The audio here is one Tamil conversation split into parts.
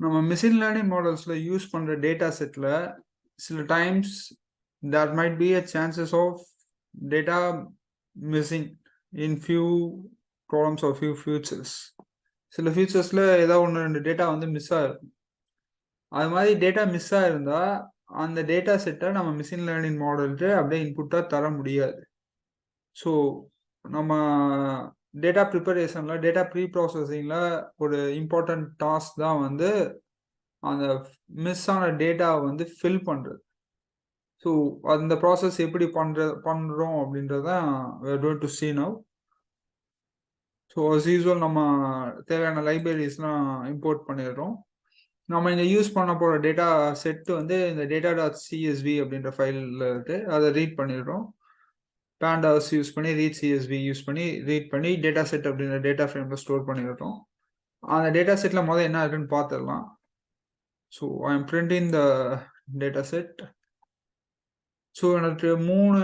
நம்ம மிஷின் லேர்னிங் மாடல்ஸ்ல யூஸ் பண்ற டேட்டா செட்ல சில times there might be a chances of data missing in few columns or few futures. சில ஃபியூச்சர்ஸ்ல ஏதாவது ஒன்று ரெண்டு டேட்டா வந்து மிஸ் ஆயிருக்கும். அது மாதிரி டேட்டா மிஸ் ஆயிருந்தா அந்த டேட்டா செட்டை நம்ம மிஷின் லேர்னிங் மாடலுக்கு அப்படியே இன்புட்டா தர முடியாது. ஸோ நம்ம டேட்டா ப்ரிப்பரேஷன்ல டேட்டா ப்ரீ ப்ராசஸிங்ல ஒரு இம்பார்ட்டன்ட் டாஸ்க் தான் வந்து அந்த மிஸ் ஆன டேட்டாவை வந்து ஃபில் பண்றது. ஸோ அந்த ப்ராசஸ் எப்படி பண்றோம் அப்படின்றதான் we are going to see now. So as usual நம்ம தேவையான லைப்ரரிஸ்லாம் இம்போர்ட் பண்ணிடுறோம். நம்ம இங்கே யூஸ் பண்ண போகிற டேட்டா செட் வந்து இந்த data.csv அப்படின்ற ஃபைலில் இருக்கு. அதை ரீட் பண்ணிடுறோம். pandas யூஸ் பண்ணி ரீட் சிஎஸ்வி யூஸ் பண்ணி ரீட் பண்ணி டேட்டா செட் அப்படின்ற டேட்டா ஃப்ரேமில் ஸ்டோர் பண்ணிடுறோம். அந்த டேட்டா செட்டில் முதல்ல என்ன இருக்குன்னு பார்த்துடலாம். So I am printing the data set. So எனக்கு 3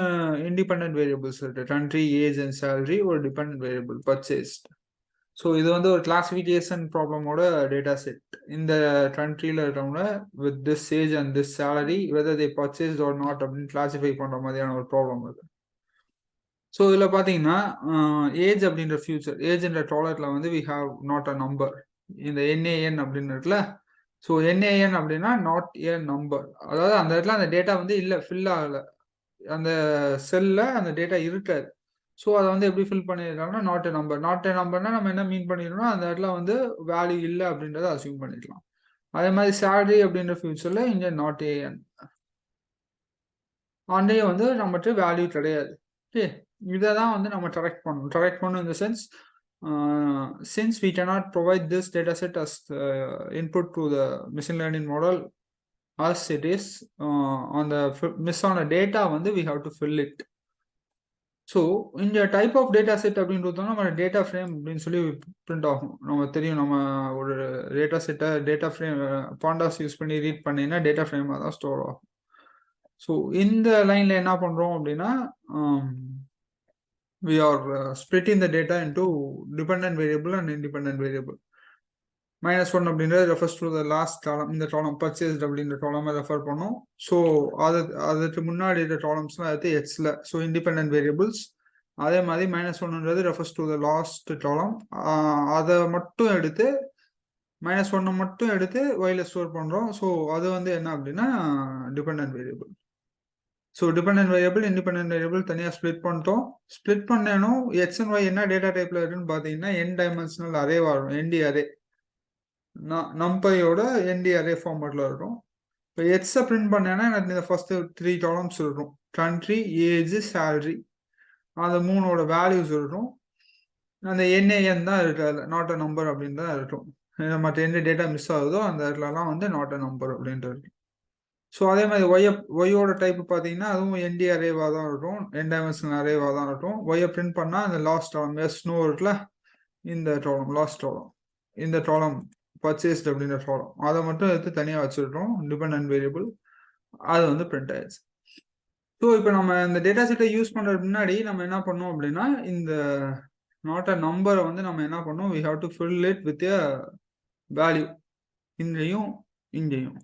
இண்டிபெண்டன்ட் வேரியபிள்ஸ் இருக்கு. கண்ட்ரி, ஏஜ் அண்ட் சேலரி, ஒரு டிபெண்டன்ட் வேரியபிள் பர்ச்சேஸ்ட். ஸோ இது வந்து ஒரு கிளாசிஃபிகேஷன் ப்ராப்ளமோட டேட்டா செட். இந்த கண்ட்ரியில் இருக்கவங்க with this age and this salary whether they purchased are not அப்படின்னு கிளாசிஃபை பண்ணுற மாதிரியான ஒரு ப்ராப்ளம் இது. ஸோ இதில் பார்த்தீங்கன்னா ஏஜ் அப்படின்ற ஃபியூச்சர், ஏஜ்ன்ற டாலரில் வந்து we have not a number. இந்த என்ஏஎன் அப்படின்னு இருக்குல்ல. ஸோ என்ஏஎன் அப்படின்னா நாட் ஏ நம்பர். அதாவது அந்த இடத்துல அந்த டேட்டா வந்து இல்லை, ஃபில் ஆகலை. அந்த செல்ல அந்த டேட்டா இருக்காது. ஸோ அதை வந்து எப்படி ஃபில் பண்ணியிருக்காங்கன்னா not a number. Not a நம்பர்னா நம்ம என்ன மீன் பண்ணிடணும், அந்த இடத்துல வந்து வேல்யூ இல்லை அப்படின்றத அசியூம் பண்ணிக்கலாம். அதே மாதிரி சேலரி அப்படின்ற ஃபியூச்சரில் இங்கே நாட் ஏஎன், அன்றையும் வந்து நம்மகிட்ட வேல்யூ கிடையாது. ஓகே, இதை தான் வந்து நம்ம கரெக்ட் பண்ணணும் இந்த sense. Since we cannot provide this data set as input to the machine learning model as it is, on the miss on a data வந்து we have to fill it. So இந்த டைப் ஆஃப் டேட்டா செட் அப்படின்றது நம்ம டேட்டா ஃப்ரேம் அப்படின்னு சொல்லி பிரிண்ட் ஆகும். நம்ம தெரியும், நம்ம ஒரு டேட்டா செட்டை டேட்டா ஃப்ரேம் பாண்டாஸ் யூஸ் பண்ணி ரீட் பண்ணிங்கன்னா டேட்டா ஃப்ரேமாக தான் ஸ்டோர் ஆகும். ஸோ இந்த லைனில் என்ன பண்ணுறோம் அப்படின்னா we are splitting the data into dependent variable and independent variable. -1 அப்படின்றது refers to the last column. இந்த column purchased அப்படின்ற column ரெஃபர் பண்ணும். ஸோ அதுக்கு முன்னாடி இருக்க columnsலாம் எடுத்து எக்ஸ்ல, ஸோ இண்டிபெண்டன்ட் வேரியபிள்ஸ். அதே மாதிரி -1ன்றது refers to the last column. அதை மட்டும் எடுத்து -1 மட்டும் எடுத்து ஒய்ல ஸ்டோர் பண்ணுறோம். ஸோ அது வந்து என்ன அப்படின்னா dependent variable. So dependent variable independent variable தனியாக ஸ்ப்ளிட் பண்ணிட்டோம். ஸ்ப்ளிட் பண்ணணும் எக்ஸ் அண்ட் ஒய் என்ன டேட்டா டைப்பில் இருக்குன்னு பார்த்தீங்கன்னா n டைமென்ஷனல் அரே வரும், ND அரே. நம்பையோட ND அரே ஃபார்மேட்டில் இருக்கும். இப்போ எக்ஸை பிரிண்ட் பண்ணேன்னா எனக்கு இந்த ஃபர்ஸ்ட் 3 காலம்ஸ் இருக்கும். கண்ட்ரி, ஏஜ், சேலரி, அந்த 3ஓட வேல்யூஸ் இருக்கும். அந்த NAN தான் இருக்காது, நாட் அ நம்பர் அப்படின்னு தான் இருக்கும். மற்ற எந்த டேட்டா மிஸ் ஆகுதோ அந்த இடத்துலலாம் வந்து நாட் அ நம்பர் அப்படின்ட்டு இருக்கு. ஸோ அதே மாதிரி ஒய்யோட டைப் பார்த்தீங்கன்னா அதுவும் ND அரேவாக தான் இருக்கும், n டைமென்ஷனல் அரேவாக தான் இருக்கும். ஒய்யை பிரிண்ட் பண்ணால் அந்த லாஸ்ட் காலம் ஸ்னோ இருக்குல்ல, இந்த காலம் லாஸ்ட் காலம், இந்த காலம் பர்ச்சேஸ்ட் அப்படின்ற காலம், அதை மட்டும் எடுத்து தனியாக வச்சுருக்கோம் டிபெண்டன்ட் வேரியபிள். அது வந்து பிரிண்ட் ஆயிடுச்சு. ஸோ இப்போ நம்ம இந்த டேட்டா செட்டை யூஸ் பண்ணுறதுக்கு முன்னாடி நம்ம என்ன பண்ணோம் அப்படின்னா இந்த நாட் அ நம்பரை வந்து நம்ம என்ன பண்ணோம், we have to fill it with a value, இங்கேயும் இங்கேயும்.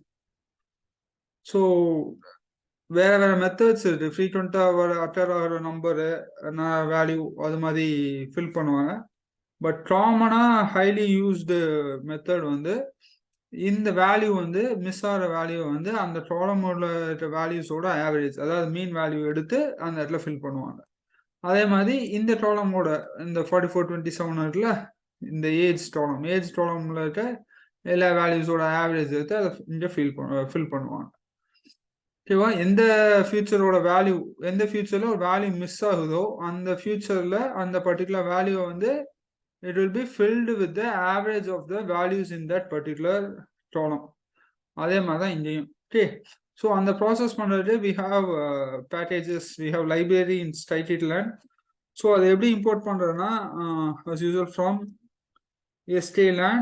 ஸோ வேற வேற மெத்தட்ஸ் இருக்கு. ஃப்ரீக்வெண்ட்டாக அட்டர் ஆகிற நம்பரு வேல்யூ அது மாதிரி ஃபில் பண்ணுவாங்க. பட் காமனாக ஹைலி யூஸ்டு மெத்தட் வந்து இந்த வேல்யூ வந்து மிஸ் ஆகிற வேல்யூ வந்து அந்த காலமோட இருக்க வேல்யூஸோட ஆவரேஜ், அதாவது மீன் வேல்யூ எடுத்து அந்த இடத்துல ஃபில் பண்ணுவாங்க. அதே மாதிரி இந்த காலமோட இந்த 4427 இருக்குல்ல, இந்த ஏஜ் காலமில் இருக்க எல்லா வேல்யூஸோட ஆவரேஜ் எடுத்து அதை இங்கே ஃபில் பண்ணுவாங்க. ஓகேவா? எந்த ஃபியூச்சரோட வேல்யூ, எந்த ஃபியூச்சரில் ஒரு வேல்யூ மிஸ் ஆகுதோ அந்த ஃபியூச்சரில் அந்த பர்டிகுலர் வேல்யூ வந்து it will be filled with the average of the values in that particular column. அதே மாதிரி தான் இங்கேயும். ஓகே, ஸோ அந்த ப்ராசஸ் பண்ணுறது we have packages, we have library in scikit-learn. So அதை எப்படி இம்போர்ட் பண்ணுறதுன்னா as usual from sklearn,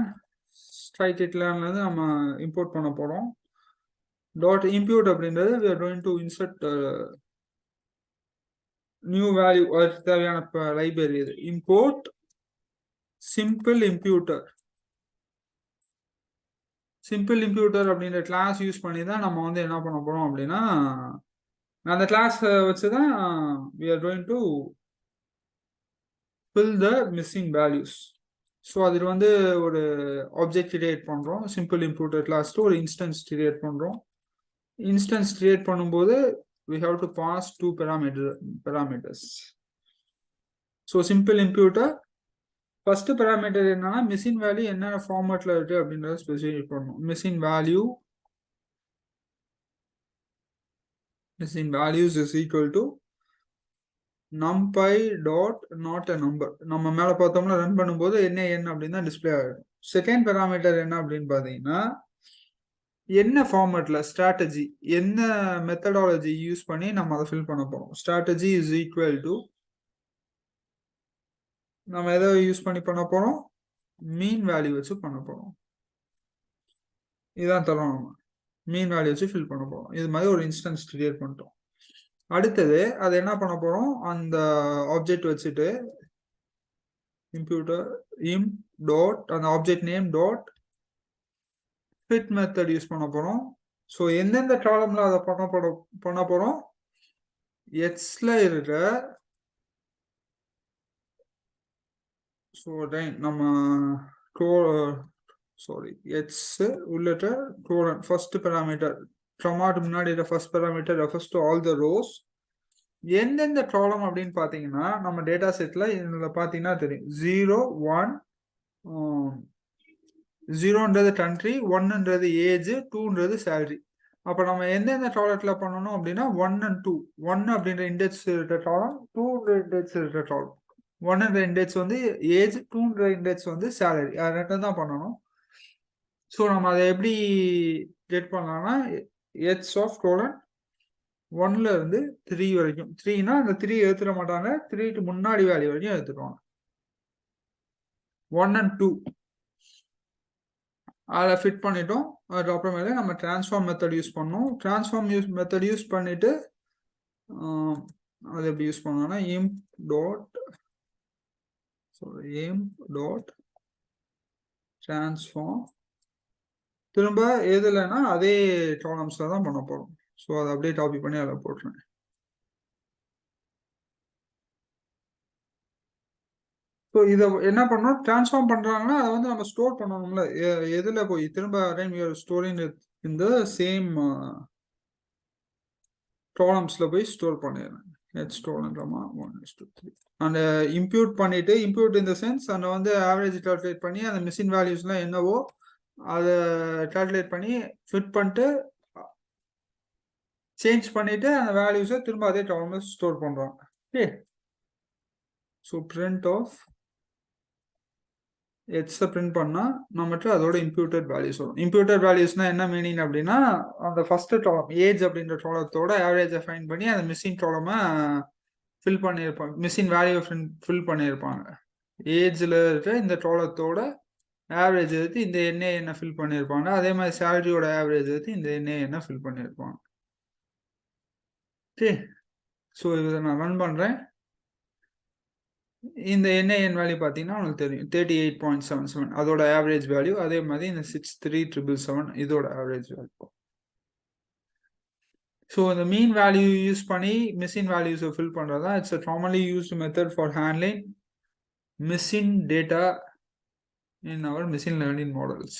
scikit-learnலேருந்து நம்ம இம்போர்ட் பண்ண போகிறோம். .impute அப்படின்றது we are going to insert new value, அதுக்கு தேவையான லைப்ரரி இது. import simple imputer. சிம்பிள் இம்ப்யூட்டர் அப்படின்ற கிளாஸ் யூஸ் பண்ணி தான் நம்ம வந்து என்ன பண்ண போறோம் அப்படின்னா, அந்த கிளாஸ் வச்சு தான் we are going to fill the missing values. So அதில் வந்து ஒரு ஆப்ஜெக்ட் கிரியேட் பண்ணுறோம். சிம்பிள் இம்ப்யூட்டர் கிளாஸ்க்கு ஒரு இன்ஸ்டன்ஸ் கிரியேட் பண்ணுறோம். இன்ஸ்டன்ஸ் கிரியேட் பண்ணும்போது we have to pass two parameters. So simple imputer first parameter என்னன்னா மிஷின் வேல்யூ என்னென்ன ஃபார்மேட்ல இருக்கு அப்படின்றத ஸ்பெசிஃபை பண்ணணும். Missing values is equal to numpy dot not a number. நம்ம மேல பார்த்தோம்னா ரன் பண்ணும்போது என்ன அப்படின்னு தான் டிஸ்பிளே ஆகும். செகண்ட் பேராமீட்டர் என்ன அப்படின்னு பாத்தீங்கன்னா என்ன ஃபார்மேட்ல ஸ்ட்ராட்டஜி என்ன மெத்தடாலஜி யூஸ் பண்ணி நம்ம அதை ஃபில் பண்ண போறோம். ஸ்ட்ராட்டஜி இஸ் ஈக்குவல் டு நம்ம எதை யூஸ் பண்ணி பண்ண போறோம், மீன் வேல்யூ வச்சு பண்ண போறோம். இதுதான் தரோம், நம்ம மீன் வேல்யூ வச்சு ஃபில் பண்ண போறோம். இது மாதிரி ஒரு இன்ஸ்டன்ஸ் கிரியேட் பண்ணிட்டோம். அடுத்தது அது என்ன பண்ண போறோம், அந்த ஆப்ஜெக்ட் வச்சுட்டு இம்ப்யூட்டர் இம் டாட் அந்த object name dot fit method use பண்ண போறோம். ஸோ எந்தெந்த காலம்ல அதை பண்ண போறோம், எக்ஸ்ல இருக்கிற ஸோ நம்ம எக்ஸ் உள்ளிட்ட ஃபர்ஸ்ட் பேராமீட்டர் ட்ரமாட் முன்னாடி first parameter refers to all the rose. எந்தெந்த காலம் அப்படின்னு பாத்தீங்கன்னா நம்ம டேட்டா செட்ல இதுல பாத்தீங்கன்னா தெரியும் 0 1 0ன்றது கண்ட்ரி, 1ன்றது ஏஜ், 2ன்றது சேலரி. அப்ப நம்ம எந்தெந்த காலத்துல பண்ணணும் அப்படின்னா 1 and 2. 1 அப்படின்ற இண்டெக்ஸ் இருக்கிற காலம், 2ன்ற இண்டெக்ஸ் இருக்கிற காலம். 1ன்ற இண்டெக்ஸ் வந்து ஏஜ், 2ன்ற இண்டெக்ஸ் வந்து சேலரி. அது ரெண்டும் தான் பண்ணணும். ஸோ நம்ம அதை எப்படி கெட் பண்ணலாம்னா எச் ஆஃப் கோலன் 1ல இருந்து 3 வரைக்கும். 3னா அந்த 3 எடுத்துட மாட்டாங்க, 3க்கு முன்னாடி வேல்யூ வரைக்கும் எடுத்துடுவாங்க. 1 and 2 அதில் ஃபிட் பண்ணிட்டோம். அதுக்கப்புறமேல நம்ம டிரான்ஸ்ஃபார்ம் மெத்தட் யூஸ் பண்ணோம். டிரான்ஸ்ஃபார்ம் மெத்தட் யூஸ் பண்ணிட்டு அது எப்படி யூஸ் பண்ணோம்னா imp டாட் டிரான்ஸ்ஃபார்ம் திரும்ப எதுலன்னா அதே காலம்ஸ்ல தான் பண்ண போறோம். ஸோ அதை அப்படியே காப்பி பண்ணி அதில் போட்டுருங்க. ஸோ இதை என்ன பண்ணணும், டிரான்ஸ்ஃபார்ம் பண்றாங்கன்னா அதை வந்து நம்ம ஸ்டோர் பண்ணணும்ல. எதுல போய் திரும்ப ஸ்டோரிங் இந்த சேம் காலம்ஸ்ல போய் ஸ்டோர் பண்ணிடுறேன். அந்த இம்ப்யூட் பண்ணிட்டு, இம்ப்யூட் இந்த சென்ஸ் அந்த வந்து ஆவரேஜ் கால்குலேட் பண்ணி அந்த மிஷின் வேல்யூஸ்லாம் என்னவோ அதை கால்குலேட் பண்ணி ஃபிட் பண்ணிட்டு சேஞ்ச் பண்ணிட்டு அந்த வேல்யூஸை திரும்ப அதே காலம்ல ஸ்டோர் பண்றாங்க. ஓகே, ஸோ பிரிண்ட் ஆஃப் எக்ஸை பிரிண்ட் பண்ணா நம்மகிட்ட அதோட இம்ப்யூட்டட் வேல்யூஸ் வரும். இம்ப்யூட்டட் வேல்யூஸ்னா என்ன மீனிங் அப்படின்னா அந்த ஃபர்ஸ்ட் காலம் ஏஜ் அப்படின்ற காலத்தோட ஆவரேஜை ஃபைண்ட் பண்ணி அந்த மிஷின் காலமை ஃபில் பண்ணியிருப்பாங்க, மிஷின் வேல்யூ ஃபில் பண்ணியிருப்பாங்க. ஏஜ்ல இருக்க இந்த காலத்தோட ஆவரேஜ் எடுத்து இந்த என்ன ஃபில் பண்ணியிருப்பாங்க. அதே மாதிரி சேலரியோட ஆவரேஜ் எடுத்து இந்த என்ன ஃபில் பண்ணியிருப்பாங்க. ஓகே, ஸோ இதை நான் ரன் பண்றேன். இந்த என் வேல்யூ பார்த்தீங்கன்னா உங்களுக்கு தெரியும் 38.77 அதோட ஆவரேஜ் வேல்யூ. அதே மாதிரி இந்த 63777 இதோட ஆவரேஜ் வேல்யூ. ஸோ இந்த மீன் வேல்யூ யூஸ் பண்ணி மிஷின் வேல்யூஸை ஃபில் பண்ணுறதா it's a commonly used method for handling machine data in our machine learning models.